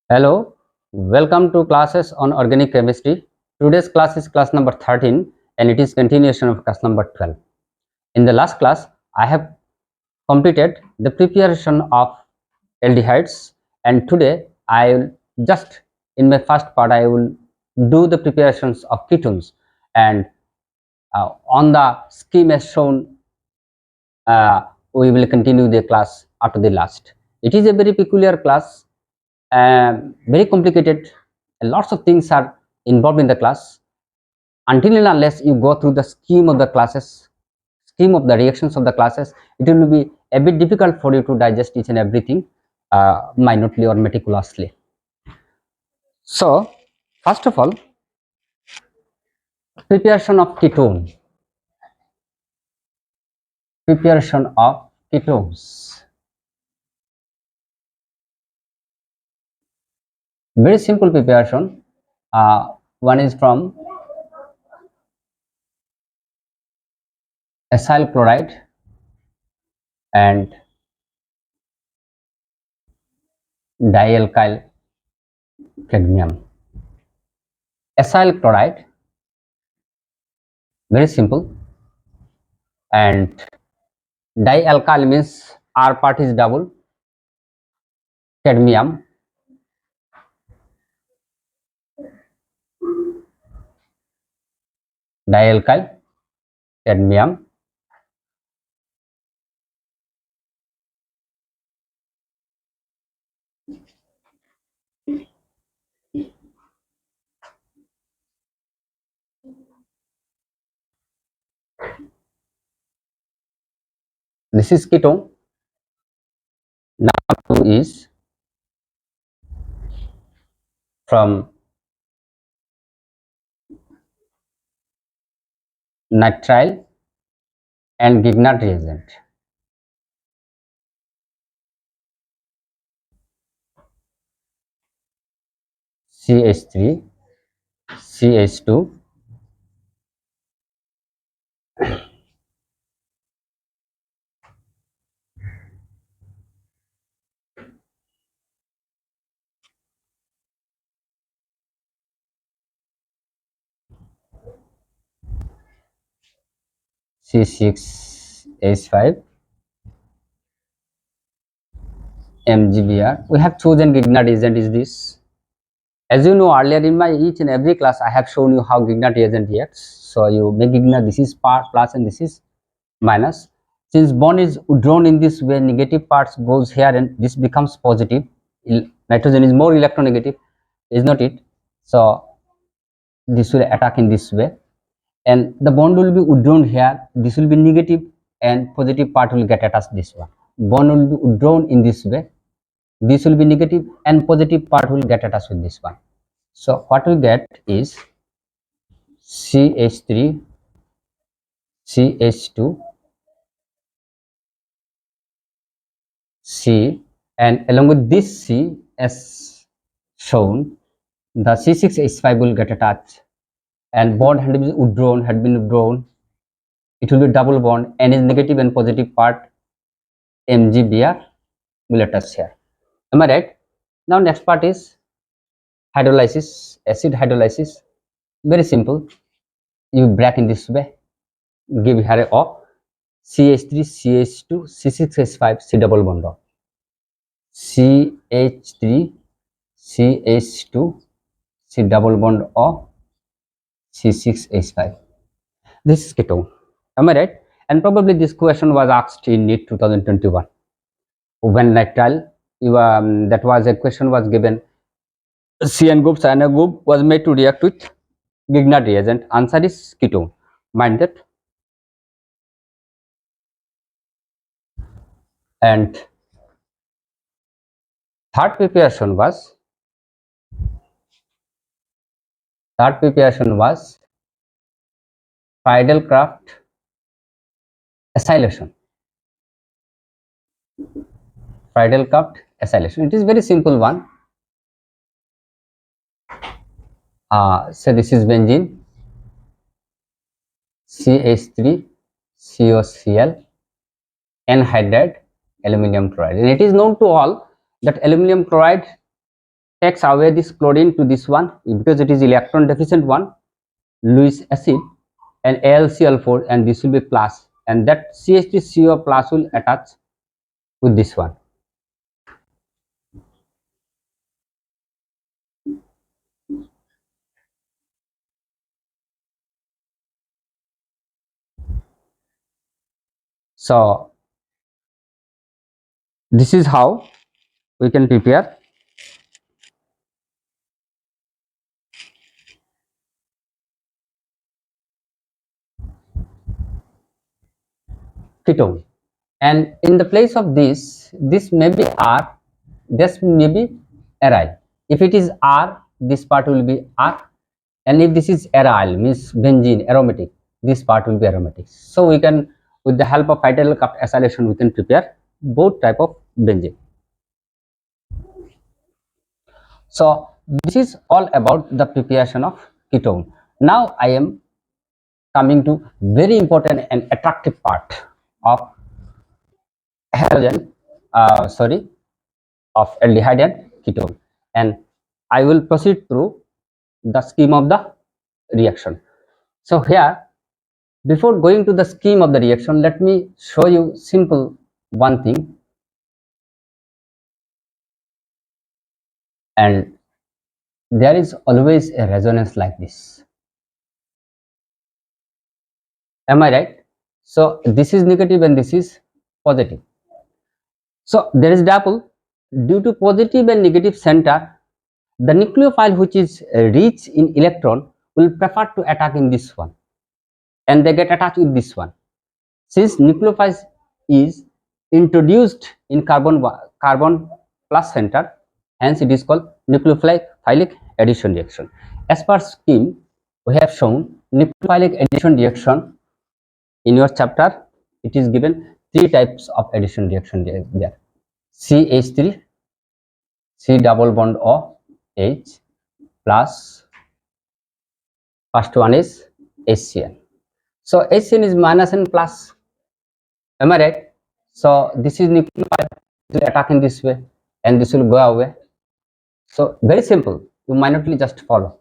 Hello, welcome to classes on organic chemistry. Today's class is class number 13 and it is continuation of class number 12. In the last class, I have completed the preparation of aldehydes and today I will just in my first part I will do the preparations of ketones and on the scheme as shown we will continue the class after the last. It is a very peculiar class, very complicated. Lots of things are involved in the class. Until and unless you go through the scheme of the classes, scheme of the reactions of the classes, it will be a bit difficult for you to digest each and everything minutely or meticulously. So, first of all, preparation of ketone, preparation of ketones. Very simple preparation. One is from acyl chloride and dialkyl cadmium. Acyl chloride, very simple, and dialkyl means R part is double, cadmium, dialkyl cadmium. This is ketone. Now two is from nitrile and Grignard reagent. CH3, CH2, C6H5, MgBr. We have chosen Grignard reagent is this. As you know, earlier in my each and every class, I have shown you how Grignard reagent reacts. So you make Grignard, this is part plus and this is minus. Since bond is withdrawn in this way, negative parts goes here and this becomes positive. Nitrogen is more electronegative, is not it? So this will attack in this way and the bond will be withdrawn here. This will be negative and positive part will get attached this one. Bond will be withdrawn in this way. This will be negative and positive part will get attached with this one. So what we get is CH3, CH2, C, and along with this C as shown, the C6H5 will get attached and bond had been withdrawn. It will be double bond and is negative and positive part MgBr will attach here. Am I right? Now next part is hydrolysis, acid hydrolysis. Very simple. You break in this way. Give here a O, CH3, CH2, C6H5, C double bond O. CH3, CH2, C double bond O, C6H5. This is ketone. Am I right? And probably this question was asked in NEET 2021. When nitrile, that was a question was given. CN group, cyanide group was made to react with Grignard reagent. Answer is ketone. Mind that. And third preparation was Friedel-Crafts acylation. Friedel-Crafts acylation. It is very simple one. So this is benzene, CH3, COCl, anhydride, aluminum chloride. And it is known to all that aluminum chloride takes away this chlorine to this one because it is electron deficient one, Lewis acid, and AlCl4, and this will be plus, and that CH3CO plus will attach with this one. So this is how we can prepare ketone. And in the place of this may be R, this may be Ri. If it is R, this part will be R, and if this is aryl, means benzene, aromatic, this part will be aromatic. So we can, with the help of hydrolytic acylation, we can prepare both type of benzene. So this is all about the preparation of ketone. Now I am coming to very important and attractive part of halogen, of aldehyde and ketone, and I will proceed through the scheme of the reaction. So here, before going to the scheme of the reaction, let me show you simple one thing, and there is always a resonance like this. Am I right? So this is negative and this is positive. So there is dipole. Due to positive and negative center, the nucleophile which is rich in electron will prefer to attack in this one, and they get attached with this one. Since nucleophile is introduced in carbon plus center, hence it is called nucleophilic addition reaction. As per scheme, we have shown nucleophilic addition reaction in your chapter. It is given three types of addition reaction there: CH3, C double bond O H plus, first one is HCl. So HCl is minus and plus. Am I right? So this is nucleophile, will attack in this way, and this will go away. So very simple. You minutely just follow.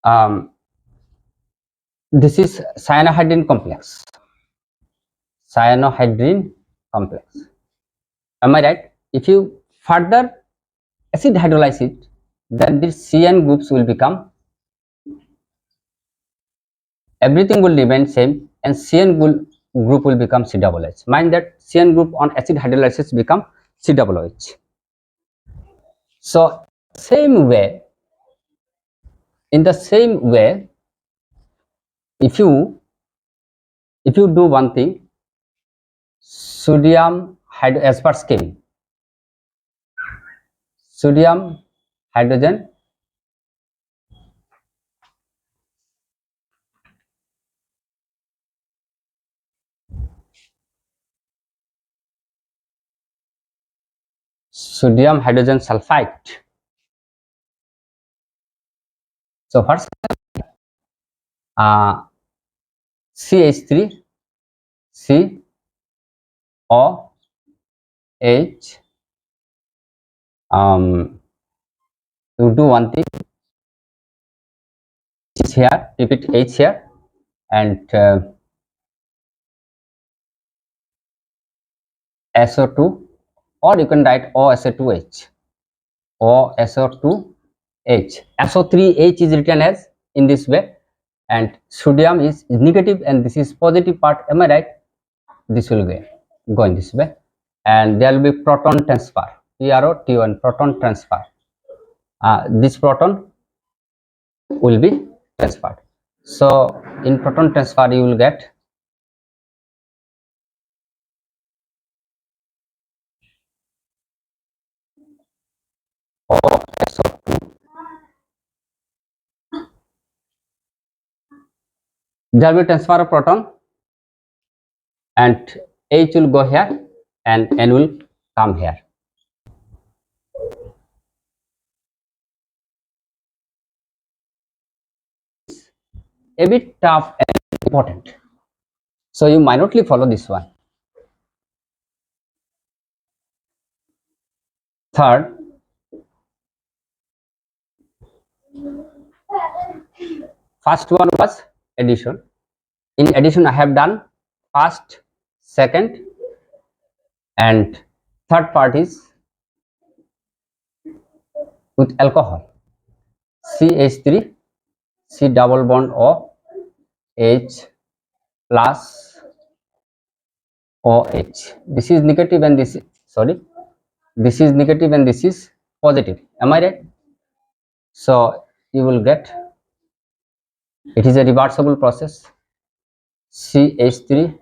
Um, this is cyanohydrin complex. Cyanohydrin complex. Am I right? If you further acid hydrolyze it, then these CN groups will become, everything will remain same, and CN group will become COOH. Mind that CN group on acid hydrolysis become COOH. So same way, in the same way, if you do one thing, sodium hydro, as per scheme, sodium hydrogen sodium hydrogen sulfide. So first, CH3 C O H, you do one thing, H here, repeat H here, and SO2, or you can write OSO2H, OSO2H. SO3H is written as in this way, and sodium is negative and this is positive part. Am I right? This will go in this way, and there will be proton transfer, PROT1, proton transfer. This proton will be transferred. So in proton transfer you will get OSO2. There will be transfer of proton, and H will go here and N will come here. A bit tough and important. So you minutely follow this one. Third, first one was addition. In addition, I have done first, second, and third part is with alcohol. CH3, C double bond O, H plus OH. This is negative and this is, sorry, this is negative and this is positive. Am I right? So you will get, it is a reversible process. CH3,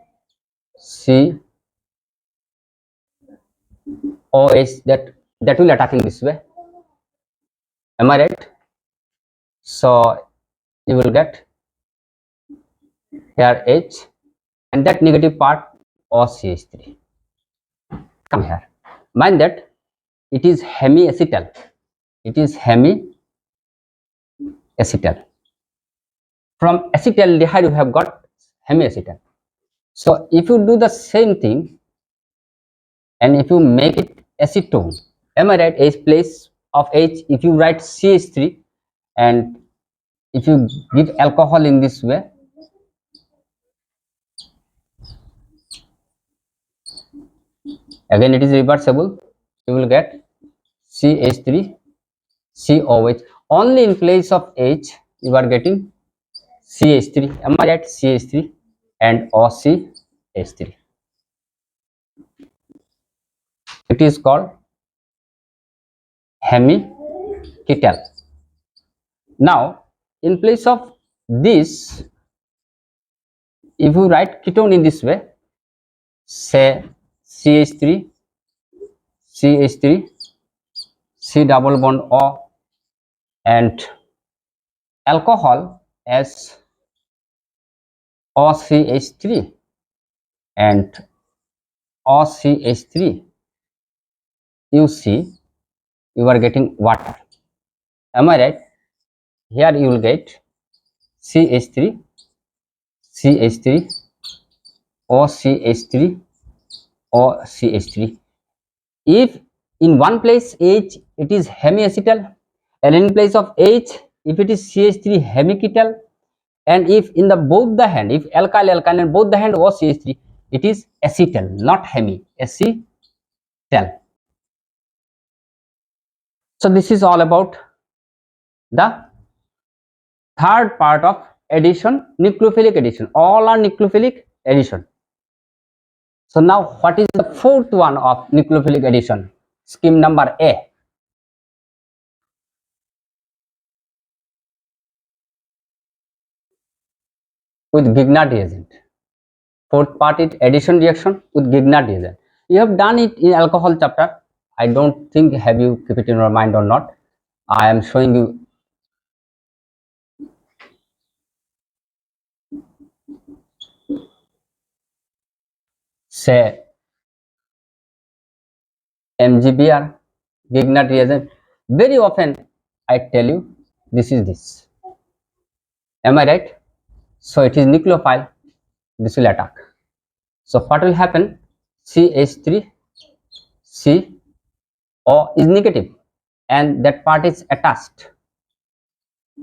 C OH, that will attack in this way. Am I right? So you will get here H and that negative part of CH3. Come here. Mind that it is hemiacetal. It is hemiacetal. From acetaldehyde we have got hemiacetal. So if you do the same thing and if you make it acetone, am I right? H place of H, if you write CH3 and if you give alcohol in this way, again it is reversible. You will get CH3 COH. Only in place of H you are getting CH3. Am I right? CH3 and OCH3. It is called hemiketal. Now, in place of this, if you write ketone in this way, say CH3, CH3, C double bond O, and alcohol as OCH3 and OCH3, you see, you are getting water. Am I right? Here you will get CH3, CH3, OCH3, OCH3. If in one place H it is hemiacetal and in place of H if it is CH3 hemiketal, and if in the both the hand, if alkyl alkyl and both the hand was CH3, it is acetal, not hemi, acetal. So this is all about the third part of addition, nucleophilic addition. All are nucleophilic addition. So now what is the fourth one of nucleophilic addition? Scheme number A. With Grignard reagent. Fourth part is addition reaction with Grignard reagent. You have done it in alcohol chapter. I don't think have you keep it in your mind or not. I am showing you. Say MGBR, Grignard reagent. Very often I tell you this is this. Am I right? So it is nucleophile. This will attack. So what will happen? CH3 CO is negative and that part is attached,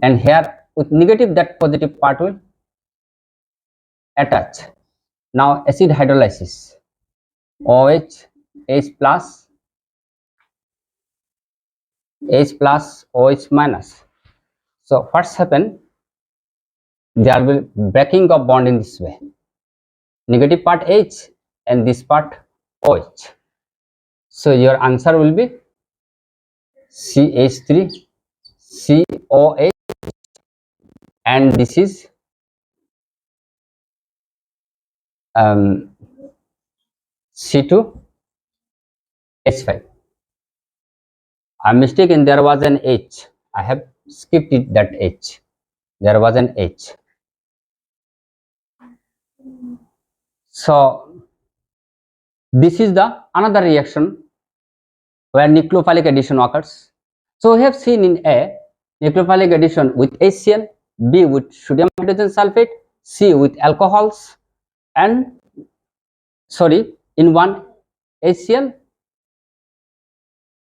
and here with negative that positive part will attach. Now acid hydrolysis, OH, H plus, OH minus. So what's happened? There will breaking of bond in this way. Negative part H and this part OH. So your answer will be CH3 COH, and this is C2 H5. I'm mistaken, there was an H. I have skipped it, that H. There was an H. So this is the another reaction where nucleophilic addition occurs. So we have seen in A, nucleophilic addition with HCl, B with sodium hydrogen sulfate, C with alcohols, and in one HCl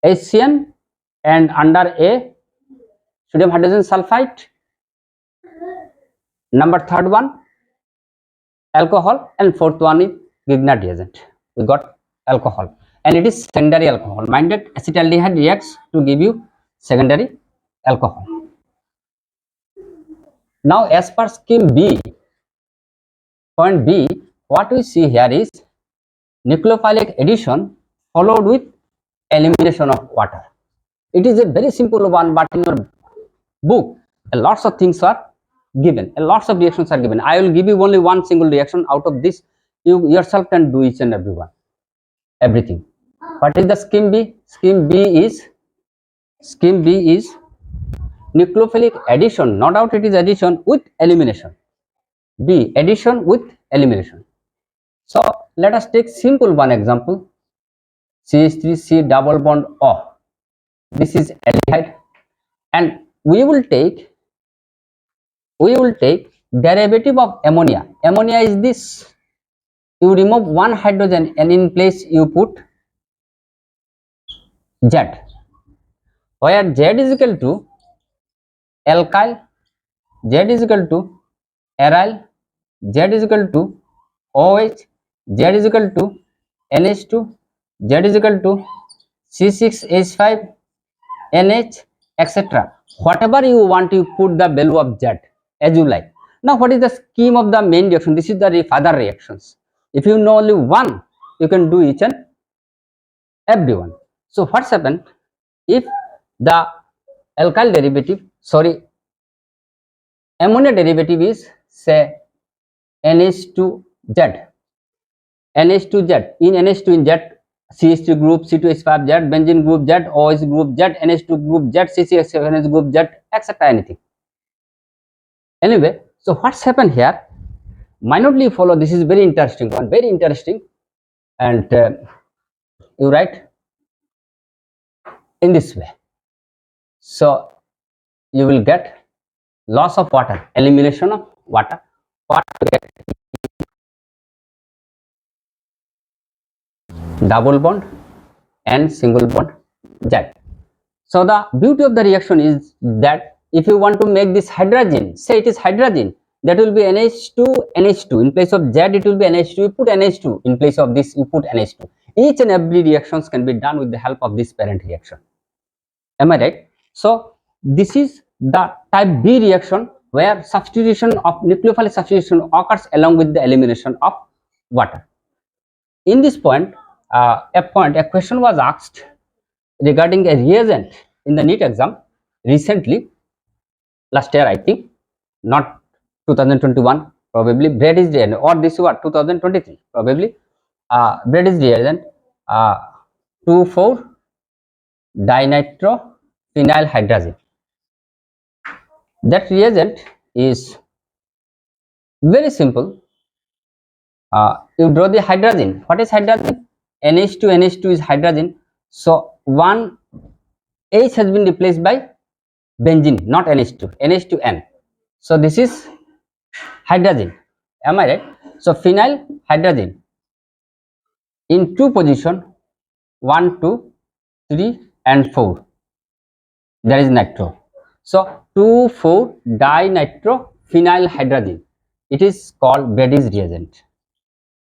HCN, and under a sodium hydrogen sulfide. Number third one alcohol, and fourth one is Grignard reagent. We got alcohol, and it is secondary alcohol. Mind that acetaldehyde reacts to give you secondary alcohol. Now, as per scheme B, point B, what we see here is nucleophilic addition followed with elimination of water. It is a very simple one, but in your book, lots of things are given, lots of reactions are given. I will give you only one single reaction. Out of this, you yourself can do each and everything. What is the scheme B? Scheme B is nucleophilic addition. No doubt it is addition with elimination. B, addition with elimination. So let us take simple one example. CH3C double bond O. This is aldehyde, and we will take derivative of ammonia. Ammonia is this. You remove one hydrogen and in place you put Z, where Z is equal to alkyl, Z is equal to aryl, Z is equal to OH, Z is equal to NH2, Z is equal to C6H5, NH, etc. Whatever you want, you put the value of Z as you like. Now, what is the scheme of the main reaction? This is the further reactions. If you know only one, you can do each and every one. So, what's happened if the alkyl derivative, ammonia derivative is say NH2Z, NH2Z, in NH2 in Z, CH3 group, C2H5Z, benzene group Z, OH group Z, NH2 group Z, CCH7H group Z, etc. anything. Anyway, so what's happened here? Minutely follow. This is very interesting one, very interesting, and you write in this way. So you will get loss of water, elimination of water. What you get? Double bond and single bond Z. So the beauty of the reaction is that if you want to make this hydrogen, say it is hydrogen, that will be NH2, NH2. In place of Z, it will be NH2. You put NH2. In place of this, you put NH2. Each and every reactions can be done with the help of this parent reaction. Am I right? So this is the type B reaction where substitution of nucleophilic substitution occurs along with the elimination of water. In this point, a question was asked regarding a reagent in the NEET exam recently, last year I think, not 2021, probably Brady's reagent, or this was 2023, probably Brady's reagent 2,4-dinitrophenylhydrazine. That reagent is very simple. You draw the hydrogen. What is hydrogen? NH2, NH2 is hydrogen. So one H has been replaced by benzene, not NH2, NH2N. So this is hydrogen. Am I right? So phenyl hydrogen in two position, 1, 2, 3 and 4. There is nitro. So 2,4-dinitrophenylhydrazine. It is called Brady's reagent.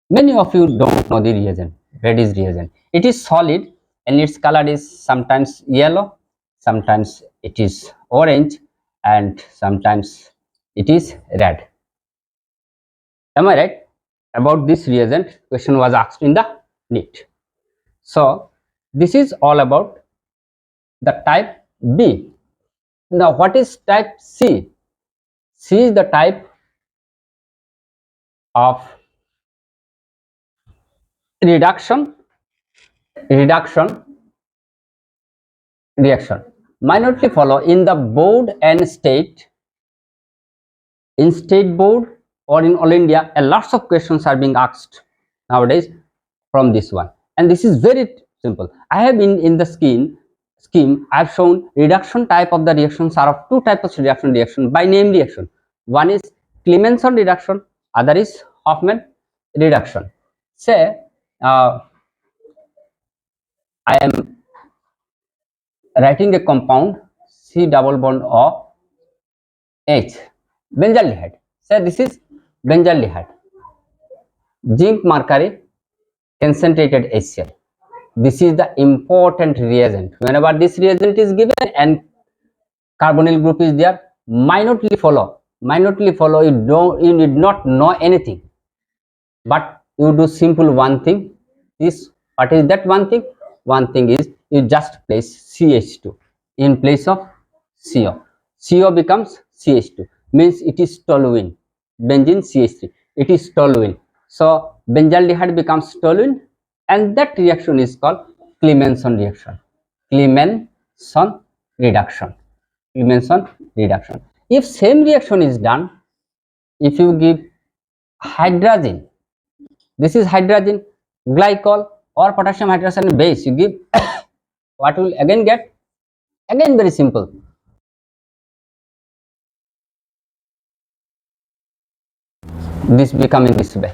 Many of you don't know the reagent, Brady's reagent. It is solid and its color is sometimes yellow, sometimes it is orange, and sometimes it is red. Am I right? About this reagent, question was asked in the NEET. So this is all about the type B. Now what is type C? C is the type of reaction. Minority follow in the board and state. In state board or in all India, lots of questions are being asked nowadays from this one, and this is very simple. I have in the scheme I have shown reduction type of the reactions are of two types of reaction by name reaction. One is Clemenson reduction, other is Hoffman reduction. Say I am writing a compound C double bond O H, benzaldehyde. Say this is benzaldehyde, zinc mercury concentrated HCl. This is the important reagent. Whenever this reagent is given and carbonyl group is there, minutely follow. Minutely follow. You need not know anything, but you do simple one thing. This, what is that one thing? One thing is you just place CH2 in place of CO. CO becomes CH2, means it is toluene. Benzene CH3, it is toluene. So benzaldehyde becomes toluene, and that reaction is called Clemenson reaction. Clemenson reduction. Clemenson reduction. If same reaction is done, if you give hydrogen, this is hydrogen, glycol or potassium hydroxide base, you give what will again get? Again very simple. This becoming this way.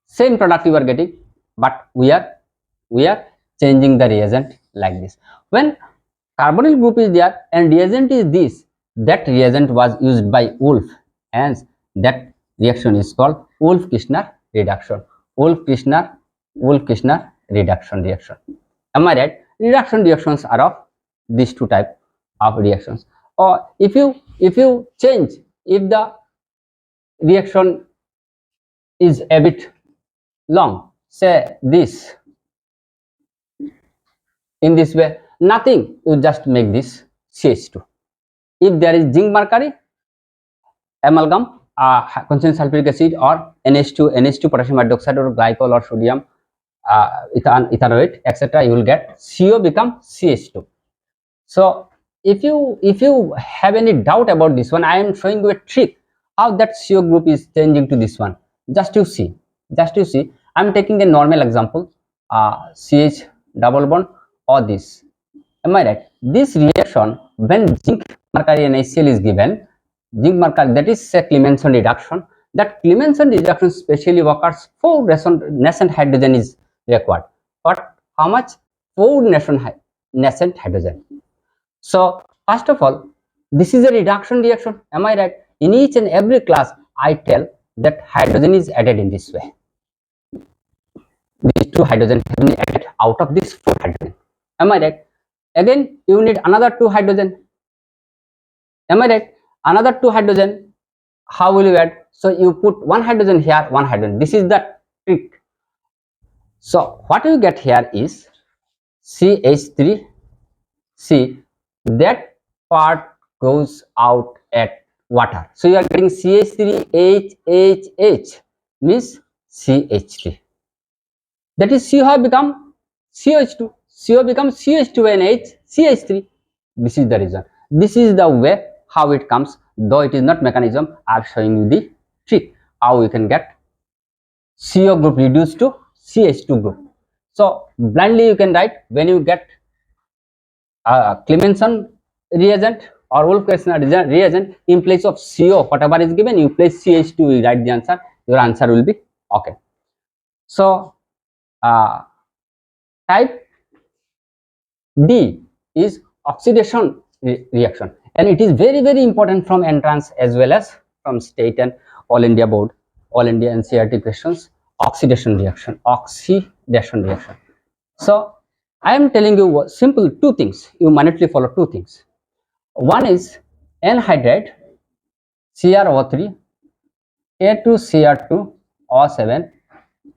Same product you are getting, but we are changing the reagent like this. When carbonyl group is there and reagent is this, that reagent was used by Wolf, and that reaction is called Wolff-Kishner reduction. Wolff-Kishner reduction reaction. Am I right? Reduction reactions are of these two type of reactions. Or if you change, if the reaction is a bit long, say this, in this way, nothing, you just make this CH2. If there is zinc mercury amalgam, concentrated sulfuric acid or NH2 potassium hydroxide or glycol or sodium ethanoate, etc., you will get CO become CH2. So if you have any doubt about this one, I am showing you a trick how that CO group is changing to this one. Just you see, I am taking a normal example, CH double bond or this. Am I right? This reaction, when zinc mercury and HCl is given, zinc mercury, that is a Clemenson reduction. That Clemenson reduction specially occurs 4 nascent hydrogen is required. But how much? 4 nascent hydrogen. So first of all, this is a reduction reaction. Am I right? In each and every class, I tell that hydrogen is added in this way. These 2 hydrogen have been added out of this 4 hydrogen. Am I right? Again, you need another 2 hydrogen. Am I right? Another 2 hydrogen. How will you add? So you put 1 hydrogen here, 1 hydrogen. This is the trick. So what you get here is CH3. See, that part goes out at water. So you are getting CH3HHH means CH3. That is CO have become CH2. CO becomes CH2 and H CH3. This is the reason. This is the way how it comes. Though it is not mechanism, I am showing you the trick how you can get CO group reduced to CH2 group. So blindly you can write when you get Clemenson reagent or Wolff-Kishner reagent, in place of CO, whatever is given, you place CH2, you write the answer, your answer will be okay. So type D is oxidation reaction, and it is very important from entrance as well as from state and all India board, all India NCERT questions. Oxidation reaction. So I am telling you simple 2 things. You minutely follow 2 things. One is anhydride CrO3 K2Cr2O7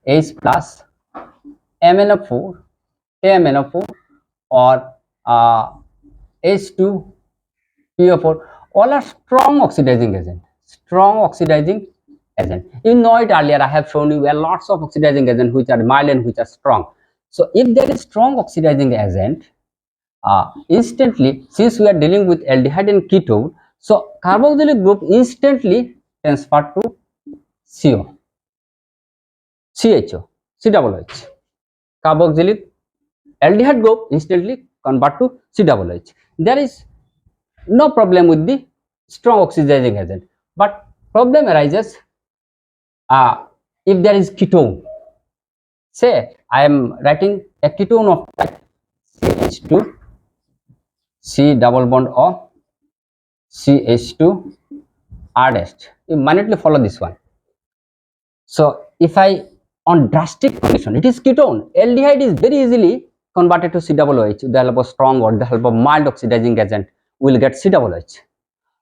H plus MnO4 KMnO4 or H2PO4, all are strong oxidizing agent. You know it earlier, I have shown you a lots of oxidizing agents which are mild and which are strong. So if there is strong oxidizing agent, instantly, since we are dealing with aldehyde and ketone, so carboxylic group instantly transferred to CO, CHO, COOH. Carboxylic aldehyde group instantly convert to COOH. There is no problem with the strong oxidizing agent, but problem arises if there is ketone, say I am writing a ketone of type CH2 C double bond O CH2 R dash. You minutely follow this one. So if I on drastic condition, it is ketone. Aldehyde is very easily converted to COOH with the help of strong or the help of mild oxidizing agent. Will get COOH.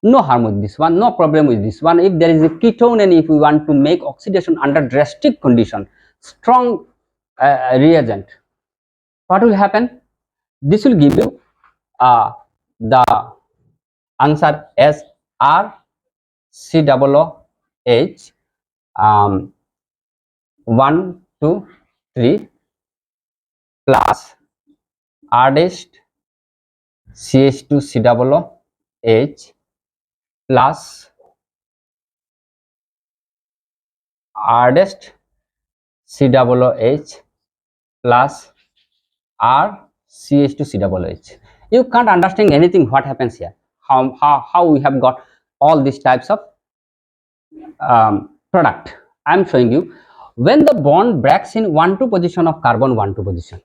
No harm with this one, no problem with this one. If there is a ketone and if we want to make oxidation under drastic condition, strong reagent, what will happen? This will give you the answer as RCOOH 1, 2, 3 plus R dash CH2COOH plus R dash COOH plus R CH2COOH. You can't understand anything what happens here. How we have got all these types of product. I am showing you when the bond breaks in 1,2 position of carbon 1,2 position.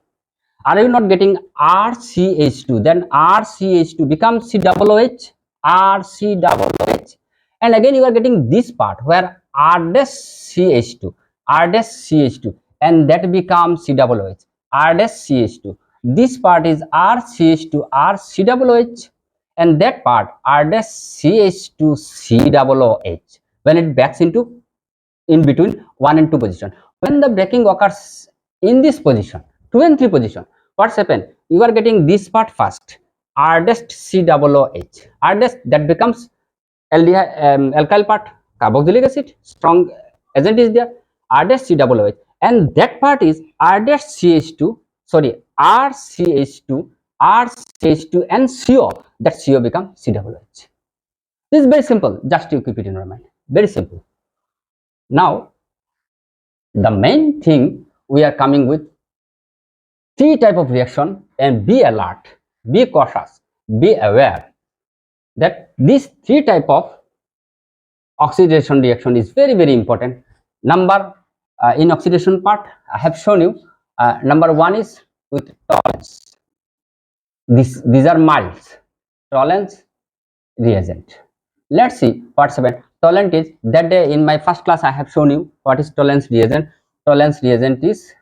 Are you not getting RCH2? Then RCH2 becomes COOH, RCOOH, and again you are getting this part where R dash CH2, R dash CH2, and that becomes COOH, R dash CH2. This part is RCH2, RCOOH, and that part R dash CH2 COOH. When it backs into in between 1 and 2 position, when the breaking occurs in this position 2 and 3 position, what's happened? You are getting this part first, R dash COOH, R dash, that becomes alkyl part, carboxylic acid, strong agent is there, R dash COOH, and that part is R dash CH2, sorry, RCH2, RCH2 and CO, that CO becomes COOH. This is very simple, just you keep it in your mind, very simple. Now the main thing, we are coming with three type of reaction, and be alert, be cautious, be aware that these three type of oxidation reaction is very important. Number in oxidation part I have shown you, number one is with tolerance. These are mild tolerance reagent. Let's see what's happened. Tolerant is, that day in my first class I have shown you what is tolerance reagent. Tolerance reagent is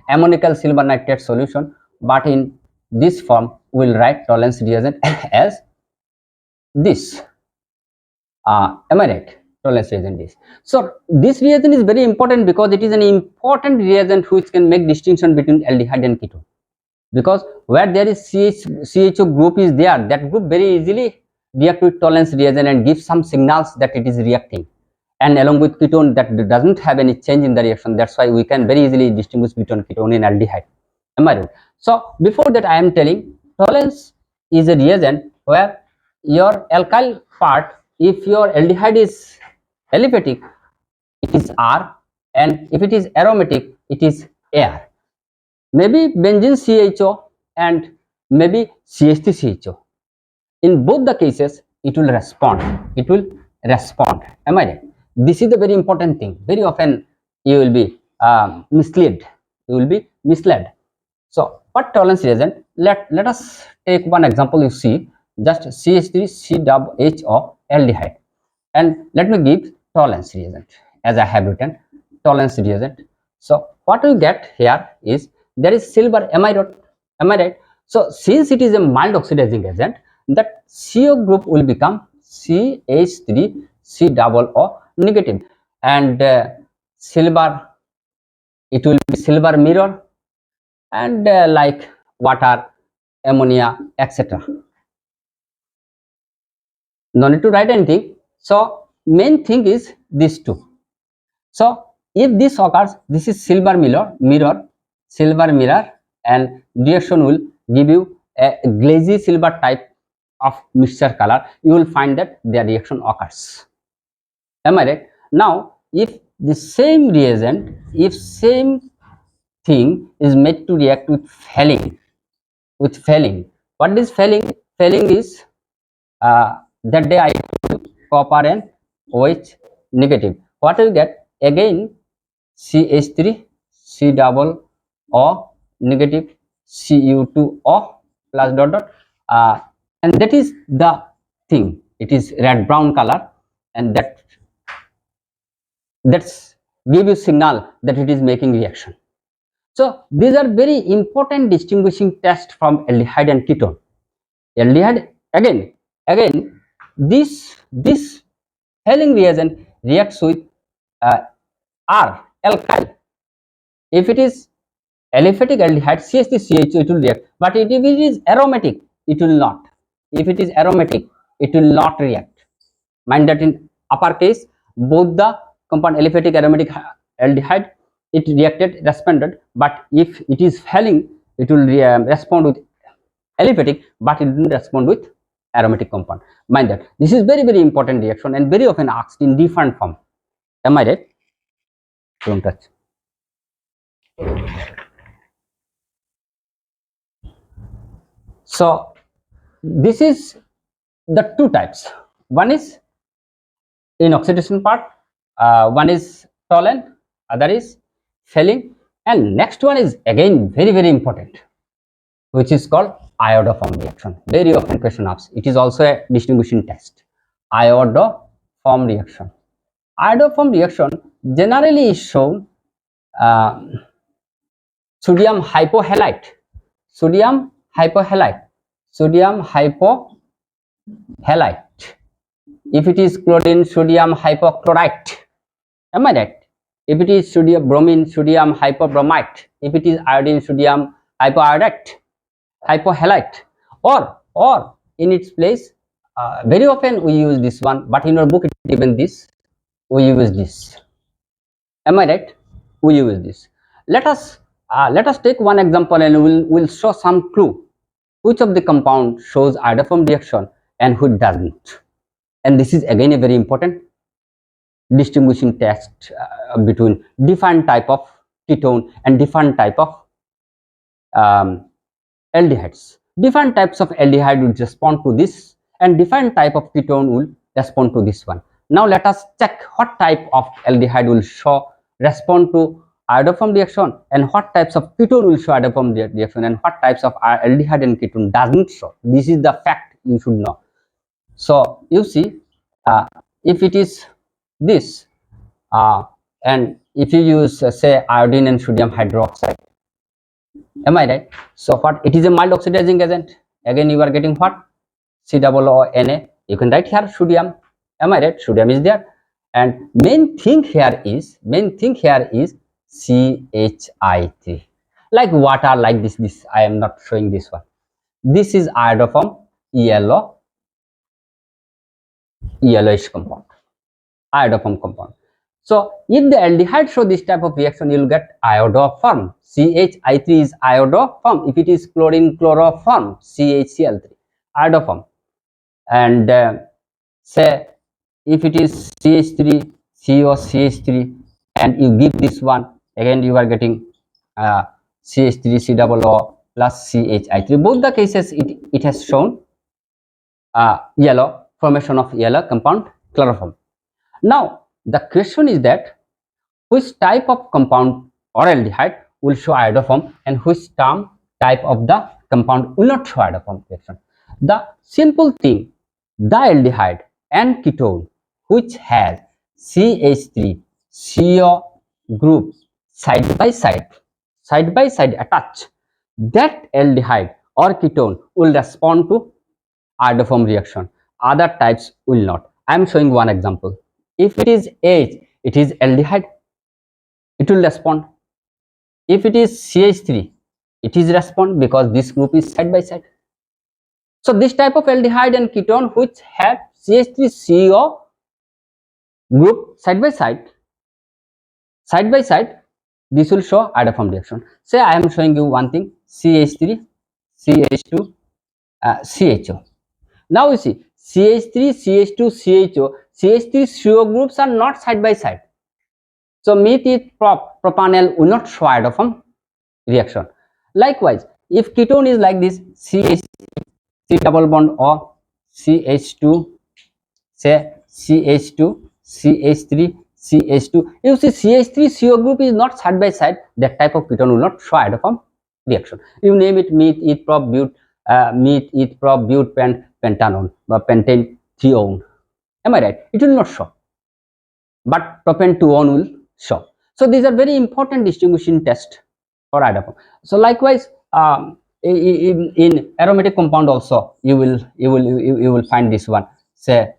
ammonical silver nitrate solution, but in this form we will write tolerance reagent as this. Am I right? Tolerance reagent is. So this reagent is very important because it is an important reagent which can make distinction between aldehyde and ketone. Because where there is CHO group is there, that group very easily react with tolerance reagent and give some signals that it is reacting, and along with ketone that doesn't have any change in the reaction. That's why we can very easily distinguish between ketone and aldehyde. Am I right? So before that I am telling tolerance is a reagent where your alkyl part, if your aldehyde is aliphatic, it is R, and if it is aromatic, it is Ar. Maybe benzene CHO and maybe CH3CHO. In both the cases, it will respond. It will respond. Am I right? This is the very important thing. Very often you will be misled. You will be misled. So, what tolerance reagent? Let us take one example. You see, just CH3CHO aldehyde, and let me give tolerance reagent as I have written tolerance reagent. So, what we get here is there is silver. Am I right? Am I right? So since it is a mild oxidizing agent, that CO group will become CH3COO negative, and silver, it will be silver mirror, and like water, ammonia, etc. No need to write anything. So main thing is these two. So if this occurs, this is silver silver mirror, and reaction will give you a glazy silver type of mixture color. You will find that their reaction occurs. Am I right? Now if the same reagent, if same thing is made to react with phthalene, what is phthalene? Phthalene is that day I told you copper and OH negative. What will get? Again CH3 C double O negative Cu2O plus dot dot, and that is the thing. It is red brown color, and that's give you signal that it is making reaction. So these are very important distinguishing tests from aldehyde and ketone. Aldehyde, again this Helling reagent reacts with uh, R alkyl. If it is aliphatic aldehyde CH3CHO, it will react, but if it is aromatic, it will not. If it is aromatic, it will not react. Mind that in upper case, both the compound aliphatic aromatic aldehyde, it reacted, responded, but if it is Helling, it will respond with aliphatic, but it didn't respond with aromatic compound. Mind that this is very important reaction and very often asked in different form. Am I right? Don't touch. So this is the two types. One is in oxidation part, one is toluene, other is Helling, and next one is again very important, which is called iodoform reaction. Very often question asks. It is also a distinguishing test. Iodoform reaction. Iodoform reaction generally is shown sodium hypohalite, sodium hypohalite, sodium hypohalite. If it is chlorine, sodium hypochlorite. Am I right? If it is sodium bromine, sodium hypobromite. If it is iodine, sodium hypoiodite, hypohalite. Or in its place, very often we use this one, but in our book it is given this. We use this. Am I right? We use this. Let us take one example, and we'll show some clue which of the compound shows iodoform reaction and which doesn't. And this is again a very important distinguishing test between different type of ketone and different type of aldehydes. Different types of aldehyde will respond to this, and different type of ketone will respond to this one. Now let us check what type of aldehyde will show respond to iodoform reaction, and what types of ketone will show iodoform reaction, and what types of aldehyde and ketone doesn't show. This is the fact you should know. So you see, if it is this, and if you use say iodine and sodium hydroxide, am I right? So what, it is a mild oxidizing agent. Again you are getting what, COO Na. You can write here sodium. Am I right? Sodium is there, and main thing here is CHI3, like water, like this. I am not showing this one. This is iodoform yellowish compound, iodoform compound. So if the aldehyde show this type of reaction, you will get iodoform. CHI3 is iodoform. If it is chlorine, chloroform, CHCl3, iodoform. And say if it is CH3, CO, CH3, and you give this one, again you are getting CH3, C double O plus CHI3. Both the cases it has shown yellow, formation of yellow compound, chloroform. Now the question is that which type of compound or aldehyde will show iodoform, and which type of the compound will not show iodoform reaction. The simple thing, the aldehyde and ketone which has CH3 CO group side by side attached, that aldehyde or ketone will respond to iodoform reaction. Other types will not. I am showing one example. If it is H, it is aldehyde, it will respond. If it is CH3, it is respond because this group is side by side. So this type of aldehyde and ketone which have CH3CO group side by side, this will show iodoform reaction. Say I am showing you one thing, CH3, CH2, CHO. Now you see CH3, CH2, CHO, CH3CO groups are not side by side. So methyl propanol will not show iodoform reaction. Likewise, if ketone is like this, CH, C double bond O, CH2, say CH2, CH3, CH2. You see CH3CO group is not side by side. That type of ketone will not show iodoform reaction. You name it meet, eth, prop, but, meet, eth, prop, but, pentanone, or pentane 3-one. Am I right? It will not show, but propane 2-one will show. So these are very important distinguishing tests for iodoform. So likewise, in aromatic compound also you will find this one. Say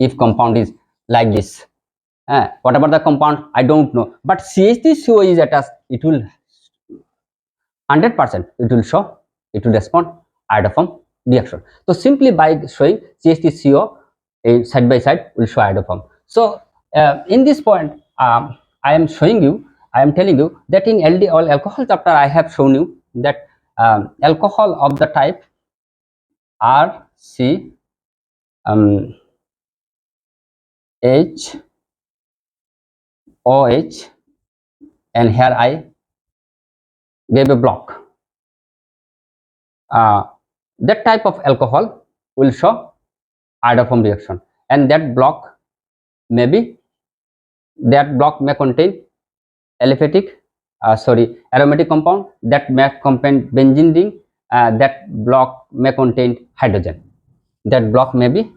if compound is like this, whatever the compound I don't know, but CH3CO is attached, it will 100% it will show, it will respond iodoform reaction. So simply by showing CH3CO side by side will show iodoform. So in this point, I am showing you, I am telling you that in LD alcohol chapter I have shown you that alcohol of the type RC H OH, and here I gave a block. That type of alcohol will show iodoform reaction, and that block may contain aliphatic aromatic compound, that may contain benzene ring, that block may contain hydrogen, that block may be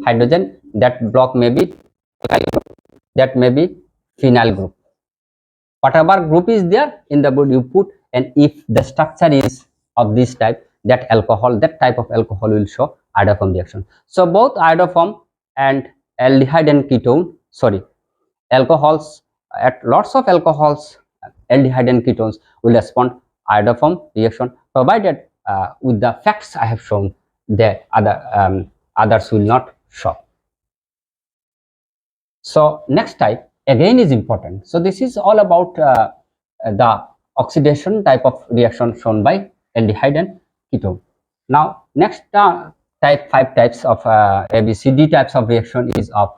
hydrogen, that block may be that may be phenyl group. Whatever group is there in the board you put, and if the structure is of this type, that type of alcohol will show iodoform reaction. So both iodoform and aldehyde and ketone, alcohols, at lots of alcohols, aldehyde and ketones will respond iodoform reaction, provided with the facts I have shown, the others will not show. So next type again is important. So this is all about the oxidation type of reaction shown by aldehyde and ketone. Now next type, 5 types of ABCD types of reaction is of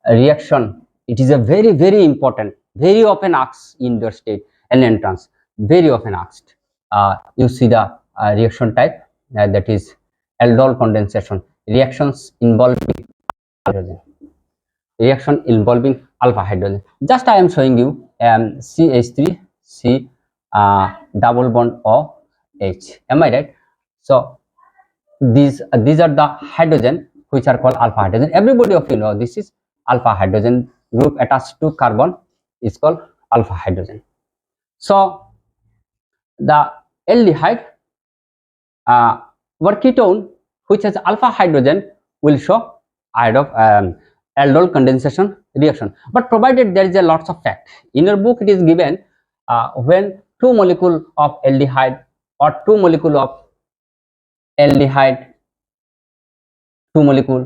reaction. It is a very important, very often asked in the state and entrance, very often asked. You see the reaction type, that is aldol condensation, reactions involving hydrogen, reaction involving alpha hydrogen. Just I am showing you CH3 C double bond OH. Am I right? So these are the hydrogen which are called alpha hydrogen. Everybody of you know this is alpha hydrogen group attached to carbon is called alpha hydrogen. So the aldehyde or ketone which has alpha hydrogen will show aldol condensation reaction, but provided there is a lots of fact. In your book it is given when 2 molecule of aldehyde or 2 molecule of aldehyde, 2 molecule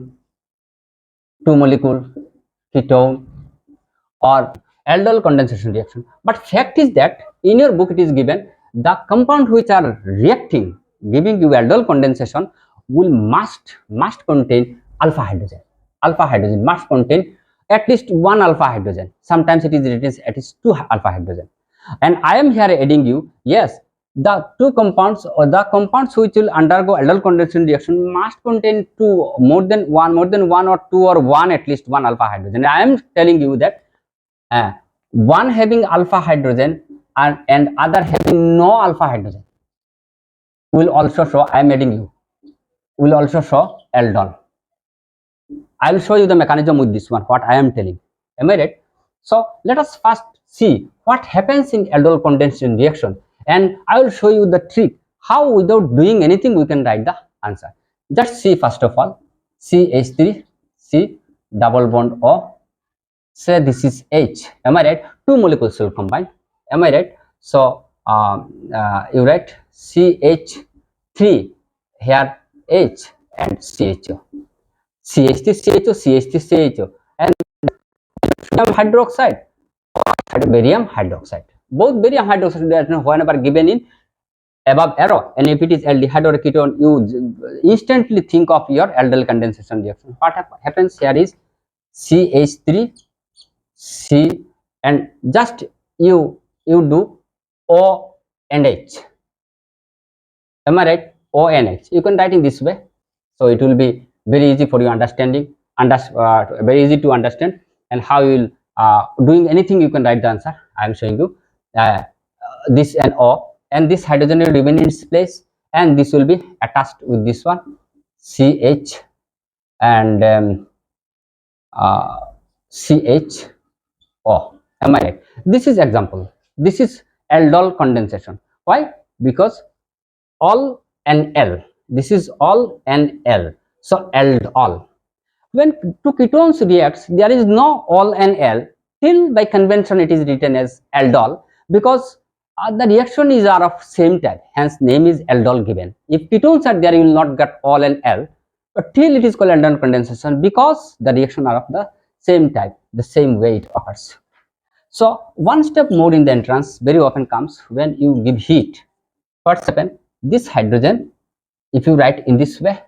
ketone or aldol condensation reaction, but fact is that in your book it is given the compound which are reacting giving you aldol condensation will must contain alpha hydrogen. Alpha hydrogen must contain at least 1 alpha hydrogen. Sometimes it is written at least 2 alpha hydrogen, and I am here adding you, yes, the 2 compounds or the compounds which will undergo aldol condensation reaction must contain 2 more than 1 or 2 or 1 at least 1 alpha hydrogen. I am telling you that one having alpha hydrogen and other having no alpha hydrogen will also show, I am adding you, will also show aldol. I will show you the mechanism with this one, what I am telling. Am I right? So let us first see what happens in aldol condensation reaction, and I will show you the trick how without doing anything we can write the answer. Just see first of all, CH3 C double bond O. Say this is H. Am I right? 2 molecules will combine. Am I right? So you write CH3 here H and CHO. CH3 CHO, CH3 CHO, and barium hydroxide or barium hydroxide. Both barium hydroxide whenever given in above arrow, and if it is aldehyde or ketone, you instantly think of your aldol condensation reaction. What happens here is CH3 C, and just you do O and H. Am I right? O and H. You can write in this way, so it will be very easy for your understanding. very easy to understand, and how you will doing anything you can write the answer. I am showing you this and O, and this hydrogen will remain in its place, and this will be attached with this one CH and CHO. Am I right? This is example. This is aldol condensation. Why? Because all and L. This is all and L. So aldol. When two ketones reacts, there is no all and L. Till by convention it is written as aldol, because the reaction is are of same type. Hence name is aldol given. If ketones are there, you will not get all and L. But till it is called aldol condensation, because the reaction are of the same type, the same way it occurs. So one step more in the entrance very often comes when you give heat. What happens? This hydrogen, if you write in this way,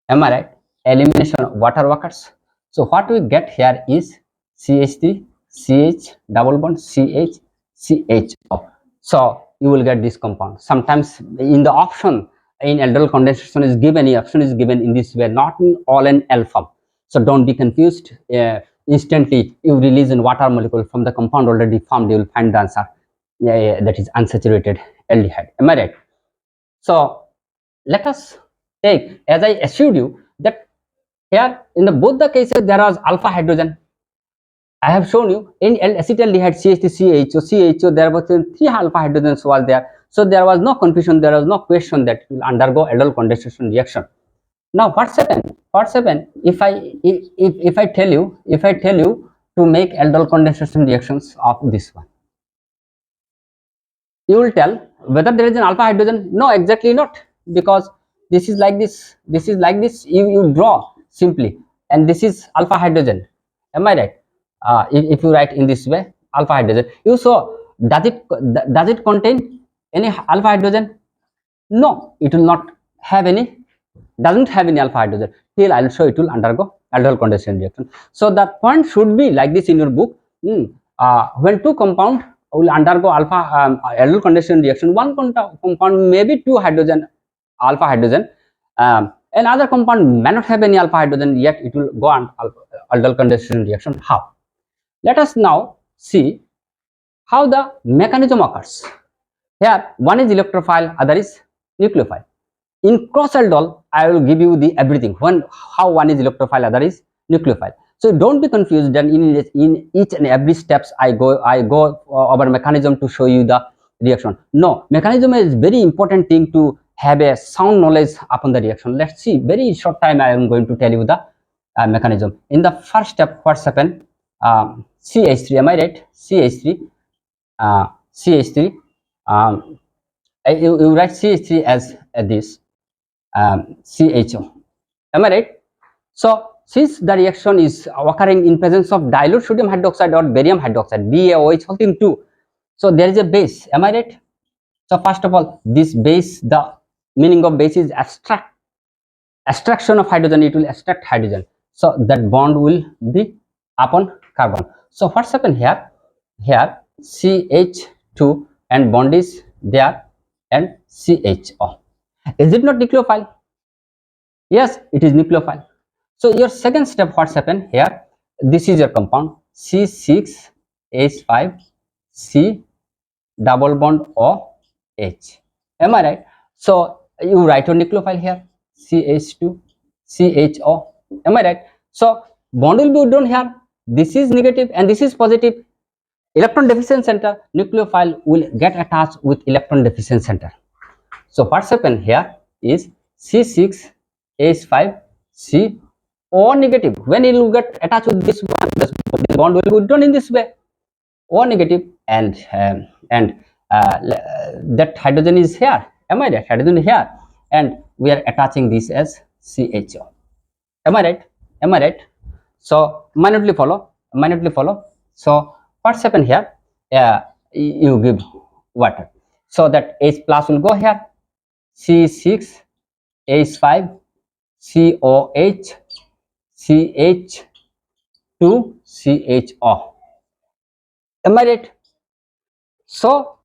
am I right? Elimination of water occurs. So what we get here is CH3, CH double bond, CH, CHO. So you will get this compound. Sometimes in the option in aldol condensation is given, the option is given in this way, not in all and L form. So don't be confused. Instantly you release in water molecule from the compound already formed, you will find the answer. That is unsaturated aldehyde. Am I right? So let us take, as I assured you, that here in the both the cases there was alpha hydrogen. I have shown you in acetaldehyde CH3 CHO there was 3 alpha hydrogens was there. So there was no confusion, there was no question that it will undergo aldol condensation reaction. Now what's happened? What's happened if I tell you to make aldol condensation reactions of this one? You will tell whether there is an alpha hydrogen. No, exactly not, because this is like this, this is like this. You draw simply, and this is alpha hydrogen. Am I right? If you write in this way, alpha hydrogen, you saw, does it contain any alpha hydrogen? No, it will not have any, doesn't have any alpha hydrogen. Till I will show it will undergo aldol condensation reaction. So that point should be like this in your book. When two compound will undergo alpha aldol condensation reaction, one compound may be 2 hydrogen, alpha hydrogen, another compound may not have any alpha hydrogen, yet it will go on aldol condensation reaction. How? Let us now see how the mechanism occurs. Here one is electrophile, other is nucleophile. In cross aldol, I will give you the everything, how one is electrophile, other is nucleophile. So don't be confused. Then in each and every steps I go over mechanism to show you the reaction. No, mechanism is very important thing to have a sound knowledge upon the reaction. Let's see, very short time I am going to tell you the mechanism. In the first step, what's happen? CH3, am I right? CH3, CH3. You write CH3 as this. CHO. Am I right? So since the reaction is occurring in presence of dilute sodium hydroxide or barium hydroxide, BaOH whole thing 2. So there is a base. Am I right? So first of all, this base, the meaning of base is extraction of hydrogen. It will extract hydrogen. So that bond will be upon carbon. So what's happened here? Here CH2 and bond is there and CHO. Is it not nucleophile? Yes, it is nucleophile. So your second step, what's happened here? This is your compound C6H5C double bond OH. Am I right? So you write your nucleophile here CH2 CHO. Am I right? So bond will be done here. This is negative and this is positive. Electron deficient center, nucleophile will get attached with electron deficient center. So what's happened here is C6H5C O negative. When it will get attached with this one, this bond will be done in this way. O negative, and that hydrogen is here. Am I right? Hydrogen here, and we are attaching this as CHO. Am I right? Am I right? So minutely follow. So what's happened here? You give water, so that H plus will go here. C6H5 COH CH2 CHO. Am I right? So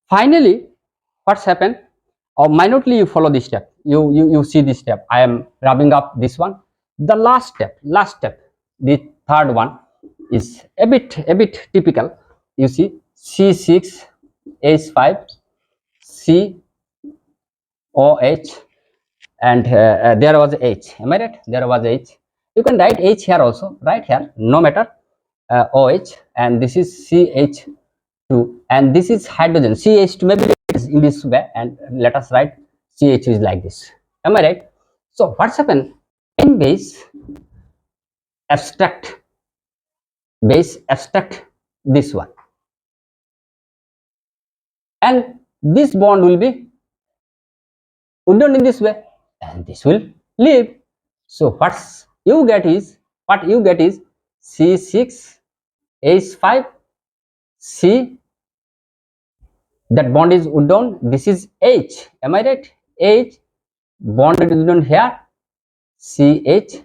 finally, what's happened? Or minutely you follow this step. You see this step. I am rubbing up this one. The last step, the third one is a bit typical. You see C6H5 COH, and there was H. Am I right? There was H. You can write H here also. Right here, no matter. OH, and this is CH2, and this is hydrogen. CH2 maybe is in this way, and let us write CH is like this. Am I right? So what's happened? In abstract base abstract this one, and this bond will be done in this way, and this will leave. So what you get is C6H5 C, that bond is down. This is H. Am I right? H bond is down here. CH.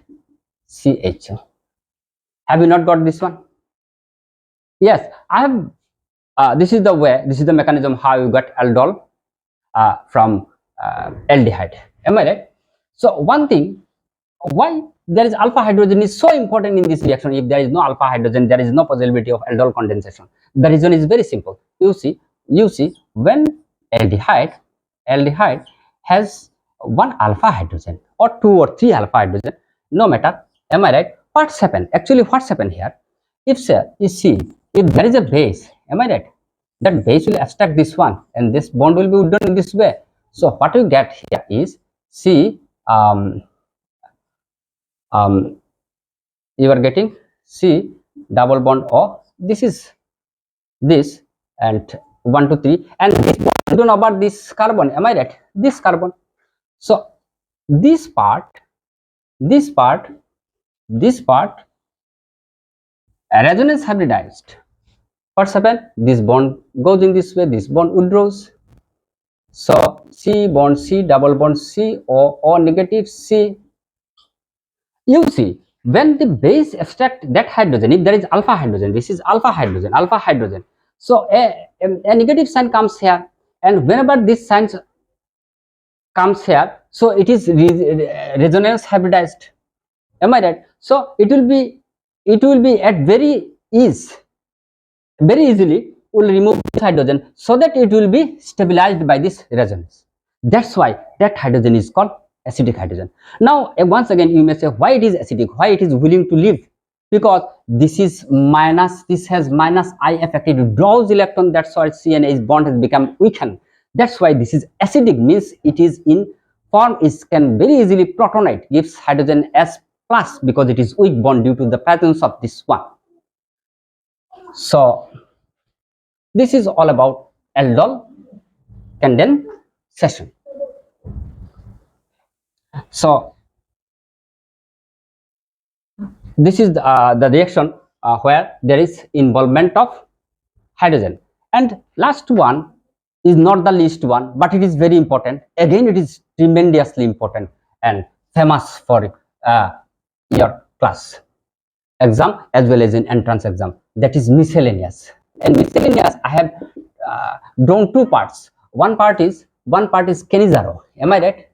Have you not got this one? Yes, I have. This is the way. This is the mechanism how you got aldol from aldehyde. Am I right? So one thing, why there is alpha hydrogen is so important in this reaction. If there is no alpha hydrogen, there is no possibility of aldol condensation. The reason is very simple. You see when aldehyde has one alpha hydrogen or two or three alpha hydrogen, no matter. Am I right? What's happened? Actually, what's happened here? If say, you see, if there is a base, am I right? That base will abstract this one, and this bond will be done in this way. So what you get here is C. You are getting C double bond O. This is this, and 1 2 3, and this bond done about this carbon. Am I right? This carbon. So this part resonance hybridized. What's happened? This bond goes in this way, this bond withdraws. So C bond C double bond C O negative C. You see, when the base abstract that hydrogen, if there is alpha hydrogen, this is alpha hydrogen. So a negative sign comes here, and whenever this sign comes here, so it is resonance hybridized. Am I right? So it will be at very easily will remove this hydrogen, so that it will be stabilized by this resonance. That's why that hydrogen is called acidic hydrogen. Now once again you may say, why it is acidic, why it is willing to leave? Because this is minus, this has minus I effect, it draws electron. That's why C and H bond has become weakened. That's why this is acidic, means it is in form, it can very easily protonate, gives hydrogen S plus, because it is weak bond due to the presence of this one. So this is all about aldol condensation. So this is the reaction where there is involvement of hydrogen. And last one is not the least one, but it is very important. Again, it is tremendously important and famous for your class exam as well as in entrance exam. That is miscellaneous. And miscellaneous, I have drawn two parts. One part is Cannizzaro. Am I right?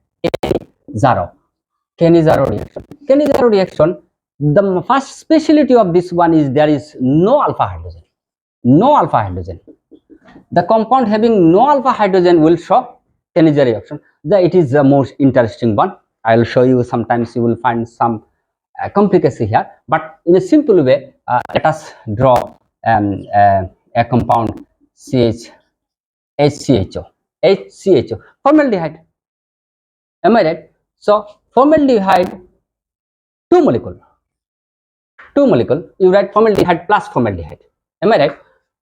Cannizzaro reaction. The first specialty of this one is there is no alpha hydrogen. The compound having no alpha hydrogen will show Cannizzaro reaction. It is the most interesting one. I will show you. Sometimes you will find some complicacy here, but in a simple way, let us draw a compound HCHO, formaldehyde. Am I right? So formaldehyde, two molecule. You write formaldehyde plus formaldehyde. Am I right?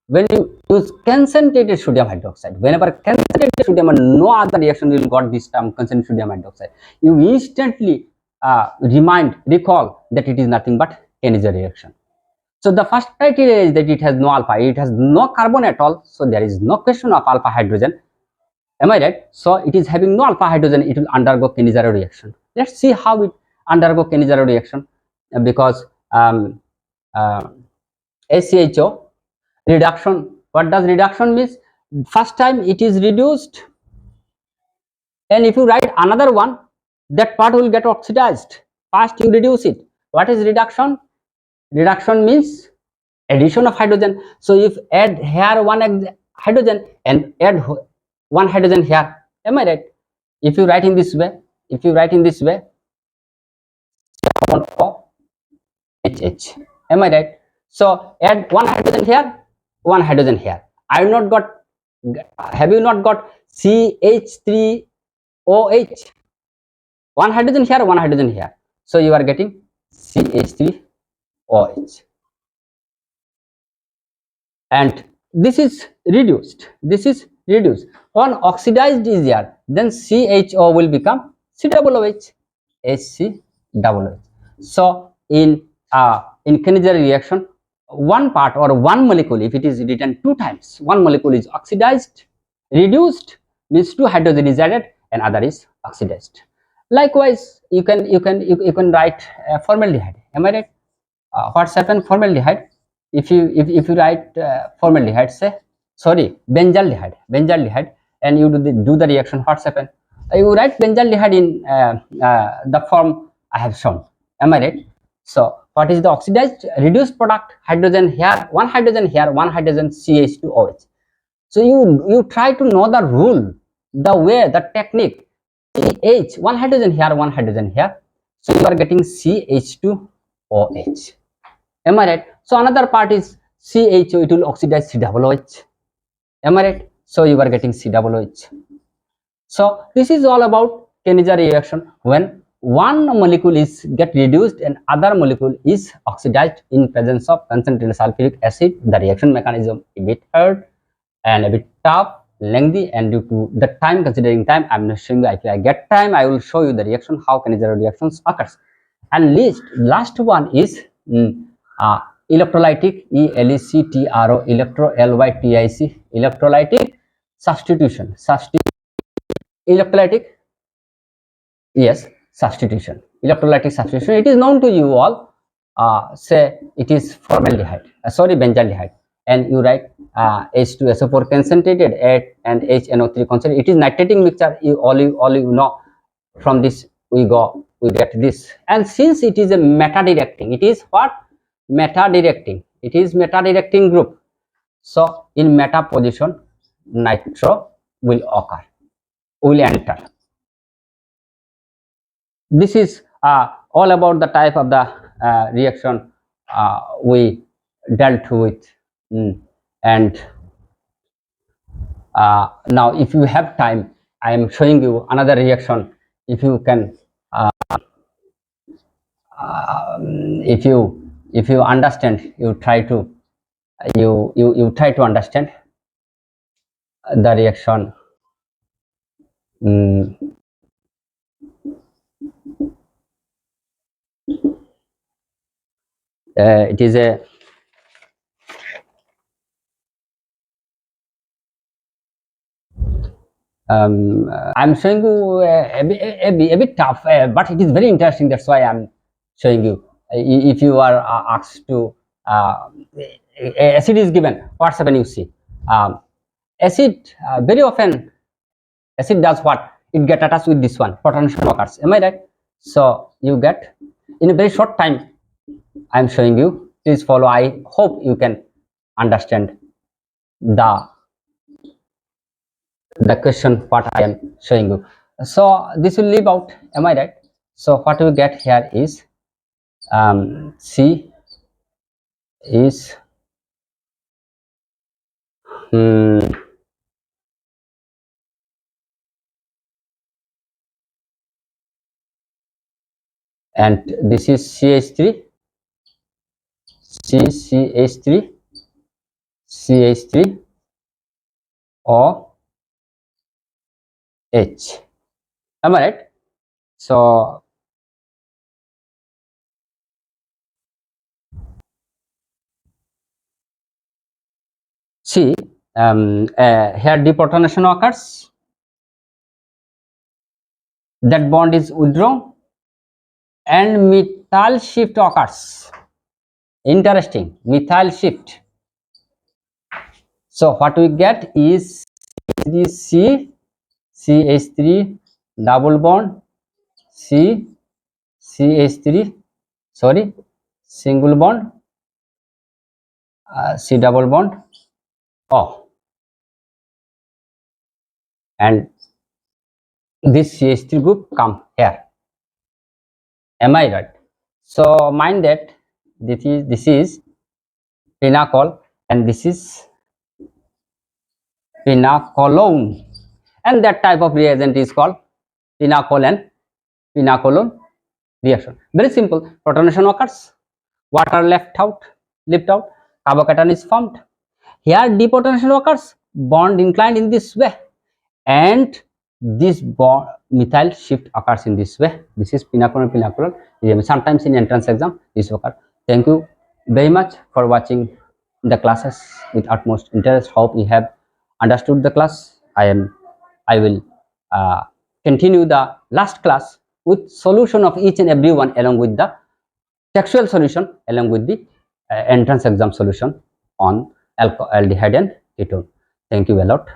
When you use concentrated sodium hydroxide, whenever concentrated sodium and no other reaction will got this term concentrated sodium hydroxide, you instantly recall that it is nothing but Cannizzaro reaction. So the first criteria is that it has no alpha, it has no carbon at all, so there is no question of alpha hydrogen. Am I right? So it is having no alpha hydrogen, it will undergo Cannizzaro reaction. Let's see how it undergo Cannizzaro reaction, because HCHO reduction. What does reduction means? First time it is reduced, and if you write another one, that part will get oxidized. First you reduce it. What is reduction? Reduction means addition of hydrogen. So if add here one hydrogen and add one hydrogen here, am I right? If you write in this way, HH, am I right? So add one hydrogen here, one hydrogen here. I not got. Have you not got CH3OH? One hydrogen here, one hydrogen here. So you are getting CH3OH. And this is reduced. When oxidized is there, then CHO will become COOH, HCOOH. So in Kenizer reaction, one part or one molecule, if it is written two times, one molecule is oxidized, reduced means two hydrogen is added and other is oxidized. Likewise, you can write formaldehyde. Am I right? What's happened? Formaldehyde. If you write formaldehyde, say sorry, benzaldehyde, and you do the reaction, what's happened? You write benzaldehyde in the form I have shown. Am I right? So what is the oxidized reduced product? Hydrogen here, one hydrogen here, one hydrogen CH2OH. So you try to know the rule, the way, the technique. CH, one hydrogen here, one hydrogen here. So you are getting CH2OH. Am I right? So another part is CHO, it will oxidize COOH. Am I right? So you are getting COOH. So this is all about Kenizer reaction, when one molecule is get reduced and other molecule is oxidized in presence of concentrated sulfuric acid. The reaction mechanism a bit hard and a bit tough, lengthy, and due to the time, considering time, I'm not showing you. If I get time, I will show you the reaction, how Kenizer reactions occurs. And last one is electrolytic, ELECTRO, electrolytic, electrolytic substitution. Electrolytic, yes, substitution. Electrolytic substitution. It is known to you all. Say it is formaldehyde, sorry, benzaldehyde, and you write H2SO4 concentrated at and HNO3 concentrated. It is nitrating mixture. All you know. From this we get this. And since it is a meta directing, it is what? Meta directing. It is meta directing group. So in meta position, nitro will occur, will enter. This is all about the type of the reaction we dealt with. And now if you have time, I am showing you another reaction. If you can, if you understand, you try to understand the reaction. It is a I'm showing you a bit tough, but it is very interesting. That's why I'm showing you. If you are asked to acid is given, what's happen? You see, acid very often acid does what? It get attached with this one, potential occurs. Am I right? So you get in a very short time. I'm showing you. Please follow. I hope you can understand the question what I am showing you. So this will leave out. Am I right? So what we get here is C is and this is CH3, CH3, CH3 or H. Am I right? So see, here deprotonation occurs. That bond is withdrawn and methyl shift occurs. Interesting, methyl shift. So what we get is CH3 double bond C CH3, sorry, single bond, C double bond, O, and this CH3 group come here. Am I right? So mind that this is pinacol and this is pinacolone, and that type of reagent is called pinacol and pinacolone reaction. Very simple. Protonation occurs, water left out, carbocation is formed. Here deprotonation occurs, bond inclined in this way, and this bond methyl shift occurs in this way. This is pinacolone reaction. Sometimes in entrance exam this occur. Thank you very much for watching the classes with utmost interest. Hope you have understood the class. I will continue the last class with solution of each and every one along with the textual solution along with the entrance exam solution on aldehyde and ketone. Thank you a lot.